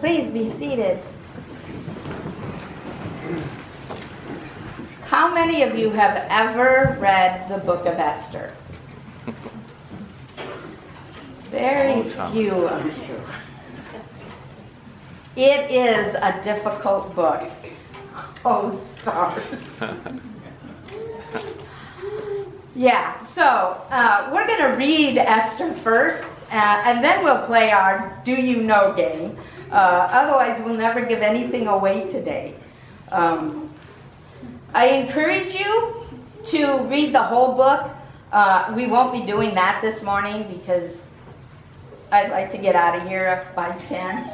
Please be seated. How many of you have ever read the book of Esther? Very few of you. It is a difficult book. Oh, stars. Yeah, so we're going to read Esther first, and then we'll play our Do You Know game. Otherwise, we'll never give anything away today. I encourage you to read the whole book. We won't be doing that this morning because I'd like to get out of here by 10.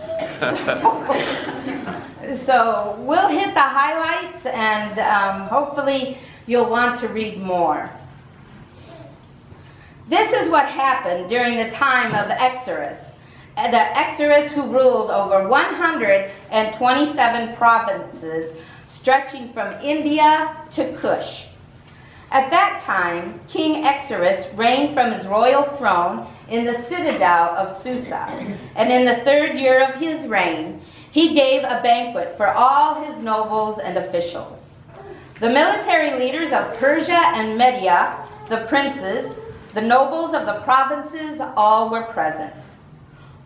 So we'll hit the highlights, and hopefully you'll want to read more. This is what happened during the time of Exodus. The Exodus who ruled over 127 provinces stretching from India to Kush. At that time, King Exodus reigned from his royal throne in the citadel of Susa, and in the 3rd year of his reign, he gave a banquet for all his nobles and officials. The military leaders of Persia and Media, the princes, the nobles of the provinces, all were present.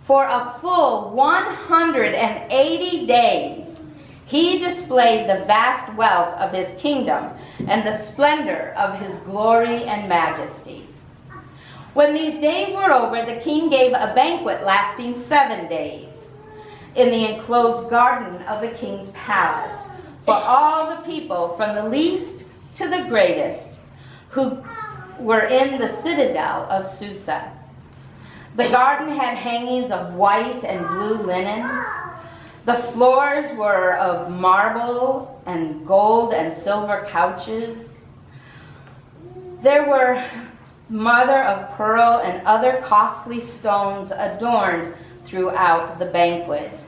For a full 180 days, he displayed the vast wealth of his kingdom and the splendor of his glory and majesty. When these days were over, the king gave a banquet lasting 7 days in the enclosed garden of the king's palace for all the people, from the least to the greatest, who were in the citadel of Susa. The garden had hangings of white and blue linen. The floors were of marble and gold and silver couches. There were mother of pearl and other costly stones adorned throughout the banquet.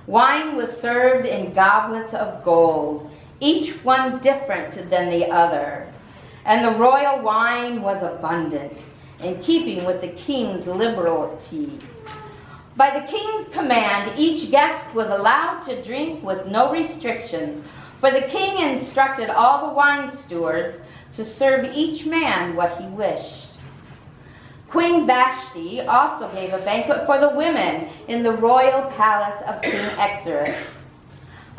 Wine was served in goblets of gold, each one different than the other. And the royal wine was abundant, in keeping with the king's liberality. By the king's command, each guest was allowed to drink with no restrictions, for the king instructed all the wine stewards to serve each man what he wished. Queen Vashti also gave a banquet for the women in the royal palace of King Exodus.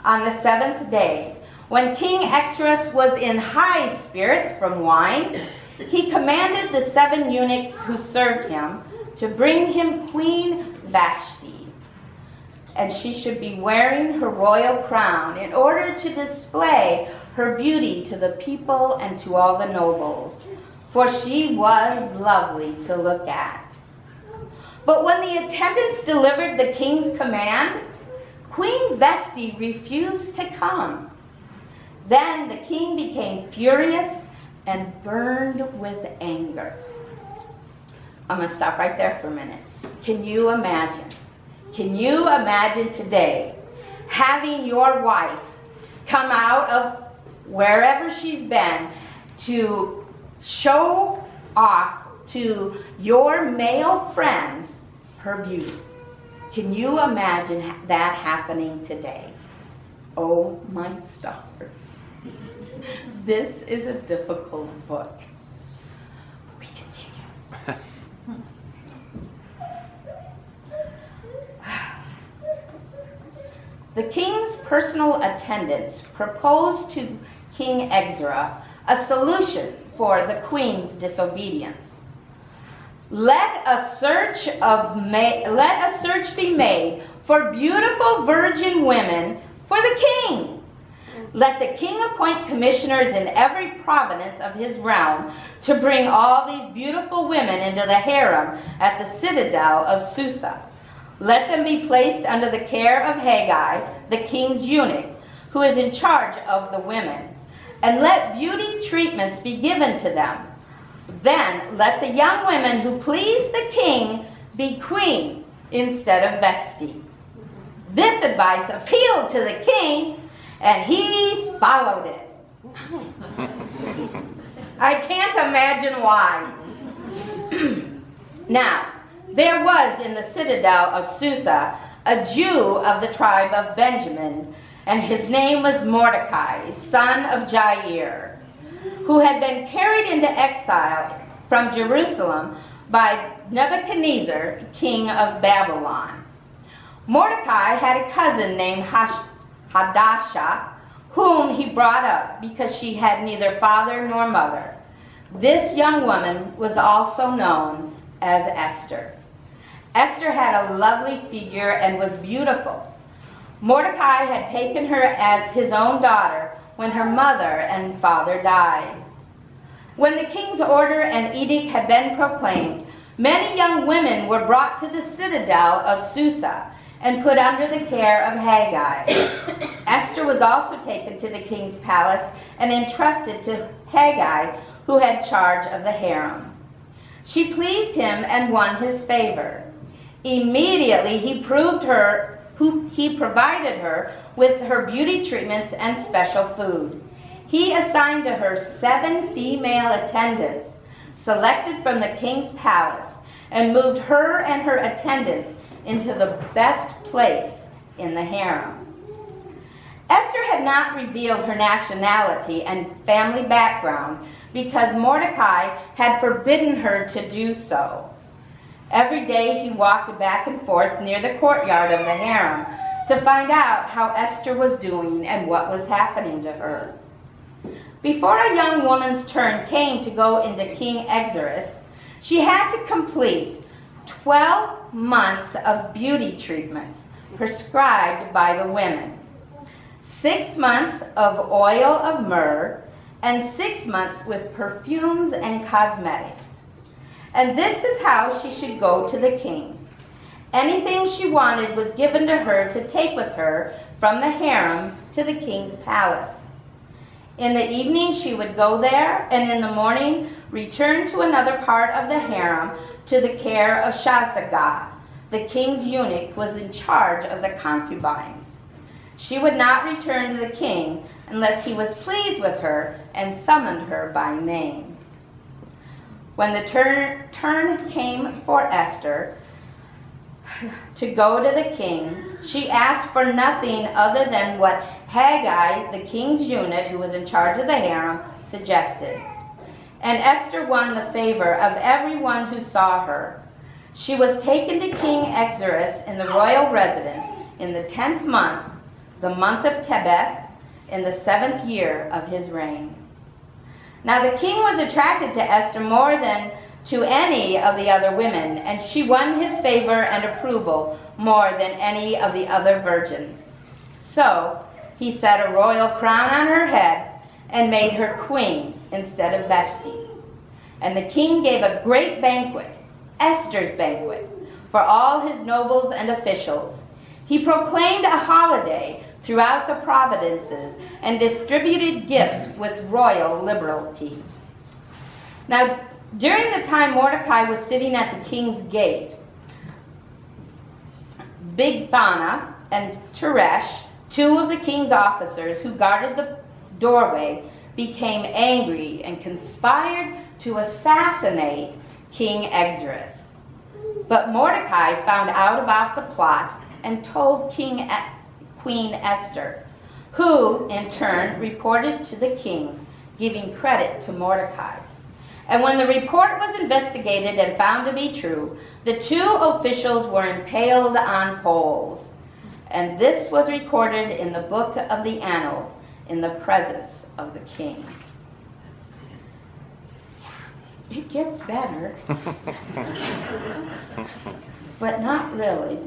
On the 7th day, when King Exodus was in high spirits from wine, he commanded the 7 eunuchs who served him to bring him Queen Vashti, and she should be wearing her royal crown in order to display her beauty to the people and to all the nobles, for she was lovely to look at. But when the attendants delivered the king's command, Queen Vashti refused to come. Then the king became furious and burned with anger. I'm going to stop right there for a minute. Can you imagine? Can you imagine today having your wife come out of wherever she's been to show off to your male friends her beauty? Can you imagine that happening today? Oh my stars. This is a difficult book. We continue. The king's personal attendants proposed to King Exodus a solution for the queen's disobedience. Let a search be made for beautiful virgin women for the king. Let the king appoint commissioners in every province of his realm to bring all these beautiful women into the harem at the citadel of Susa. Let them be placed under the care of Haggai, the king's eunuch, who is in charge of the women. And let beauty treatments be given to them. Then let the young women who please the king be queen instead of Vashti. This advice appealed to the king, and he followed it. I can't imagine why. Now, there was in the citadel of Susa a Jew of the tribe of Benjamin, and his name was Mordecai, son of Jair, who had been carried into exile from Jerusalem by Nebuchadnezzar, king of Babylon. Mordecai had a cousin named Hadassah, whom he brought up because she had neither father nor mother. This young woman was also known as Esther. Esther had a lovely figure and was beautiful. Mordecai had taken her as his own daughter when her mother and father died. When the king's order and edict had been proclaimed, many young women were brought to the citadel of Susa and put under the care of Haggai. Esther was also taken to the king's palace and entrusted to Haggai, who had charge of the harem. She pleased him and won his favor. Immediately he provided her with her beauty treatments and special food. He assigned to her 7 female attendants, selected from the king's palace, and moved her and her attendants into the best place in the harem. Esther had not revealed her nationality and family background because Mordecai had forbidden her to do so. Every day he walked back and forth near the courtyard of the harem to find out how Esther was doing and what was happening to her. Before a young woman's turn came to go into King Xerxes, she had to complete 12 months of beauty treatments prescribed by the women, 6 months of oil of myrrh, and 6 months with perfumes and cosmetics. And this is how she should go to the king. Anything she wanted was given to her to take with her from the harem to the king's palace. In the evening she would go there, and in the morning return to another part of the harem to the care of Shazagah. The king's eunuch was in charge of the concubines. She would not return to the king unless he was pleased with her and summoned her by name. When the turn came for Esther to go to the king, she asked for nothing other than what Haggai, the king's eunuch who was in charge of the harem, suggested. And Esther won the favor of everyone who saw her. She was taken to King Xerxes in the royal residence in the 10th month, the month of Tebeth, in the 7th year of his reign. Now the king was attracted to Esther more than to any of the other women, and she won his favor and approval more than any of the other virgins. So he set a royal crown on her head and made her queen instead of Vashti. And the king gave a great banquet, Esther's banquet, for all his nobles and officials. He proclaimed a holiday throughout the provinces and distributed gifts with royal liberality. Now, during the time Mordecai was sitting at the king's gate, Bigthana and Teresh, 2 of the king's officers who guarded the doorway, became angry and conspired to assassinate King Xerxes. But Mordecai found out about the plot and told Queen Esther, who in turn reported to the king, giving credit to Mordecai. And when the report was investigated and found to be true, the 2 officials were impaled on poles. And this was recorded in the book of the annals in the presence of the king. It gets better, but not really.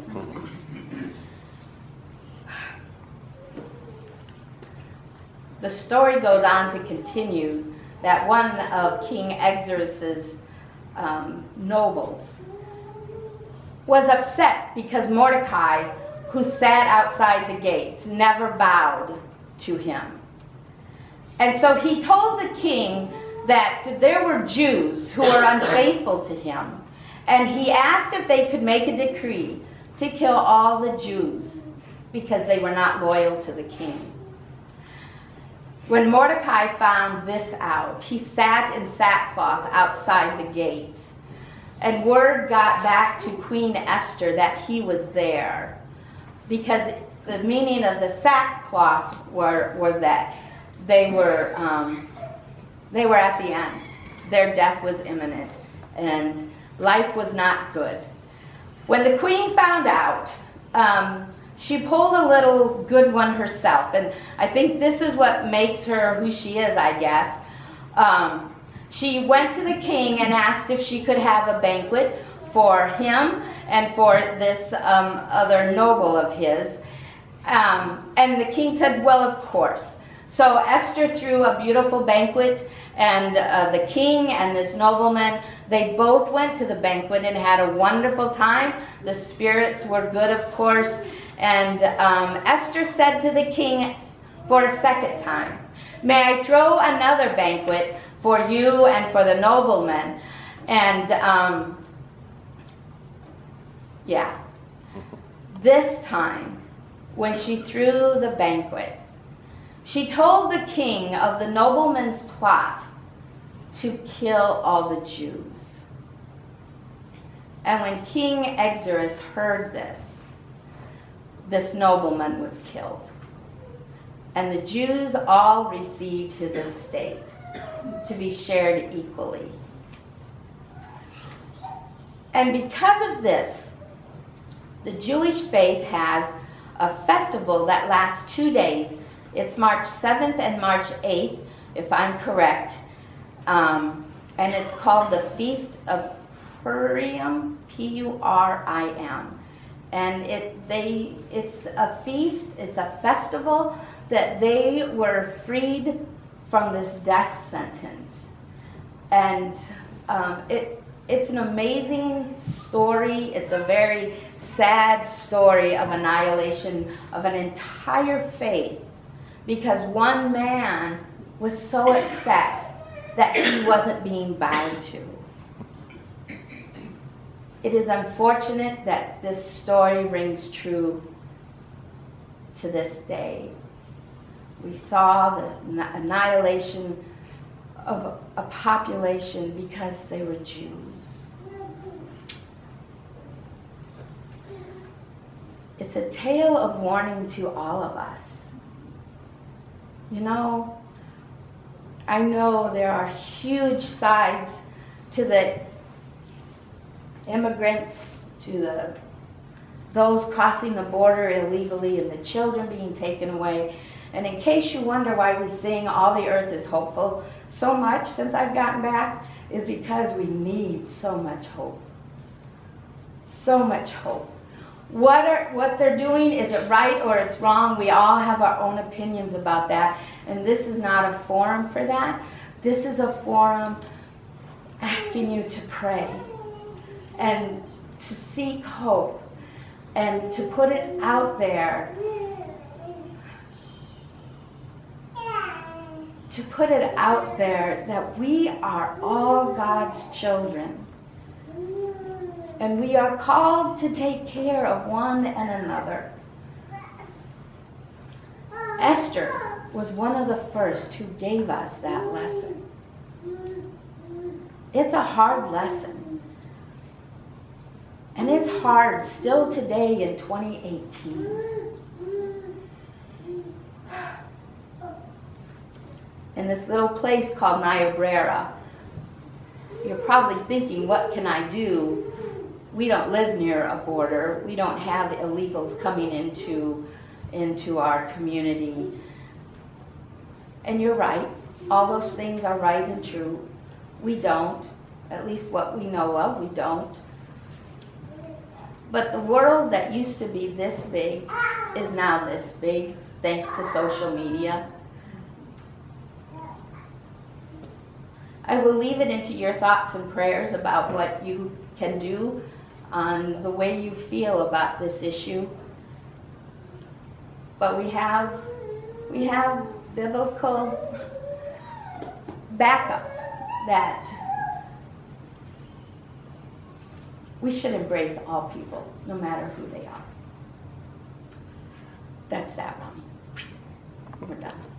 The story goes on to continue that one of King Xerxes' nobles was upset because Mordecai, who sat outside the gates, never bowed to him. And so he told the king that there were Jews who were unfaithful to him, and he asked if they could make a decree to kill all the Jews because they were not loyal to the king. When Mordecai found this out, he sat in sackcloth outside the gates, and word got back to Queen Esther that he was there. because the meaning of the sackcloth was that they were at the end. Their death was imminent, and life was not good. When the queen found out, she pulled a little good one herself, and I think this is what makes her who she is, I guess. She went to the king and asked if she could have a banquet for him and for this other noble of his. And the king said, well, of course. So Esther threw a beautiful banquet, and the king and this nobleman, they both went to the banquet and had a wonderful time. The spirits were good, of course. And Esther said to the king for a second time, may I throw another banquet for you and for the nobleman? And yeah, this time when she threw the banquet, she told the king of the nobleman's plot to kill all the Jews. And when King Exarchus heard this nobleman was killed. And the Jews all received his estate to be shared equally. And because of this, the Jewish faith has a festival that lasts 2 days. It's March 7th and March 8th, if I'm correct. And it's called the Feast of Purim, Purim. And it's a feast, it's a festival that they were freed from this death sentence. And it's an amazing story. It's a very sad story of annihilation of an entire faith, because one man was so upset that he wasn't being bowed to. It is unfortunate that this story rings true to this day. We saw the annihilation of a population because they were Jews. It's a tale of warning to all of us. You know, I know there are huge sides to the immigrants, to those crossing the border illegally, and the children being taken away. And in case you wonder why we sing All the Earth is Hopeful so much since I've gotten back, is because we need so much hope. So much hope. What they're doing, is it right or it's wrong? We all have our own opinions about that, and this is not a forum for that. This is a forum asking you to pray and to seek hope and to put it out there. To put it out there that we are all God's children. And we are called to take care of one and another. Esther was one of the first who gave us that lesson. It's a hard lesson. And it's hard still today in 2018. In this little place called Niobrara, you're probably thinking, what can I do? We don't live near a border. We don't have illegals coming into our community. And you're right. All those things are right and true. We don't. At least what we know of, we don't. But the world that used to be this big is now this big, thanks to social media. I will leave it into your thoughts and prayers about what you can do on the way you feel about this issue. But we have biblical backup that we should embrace all people, no matter who they are. That's that, Mommy. We're done.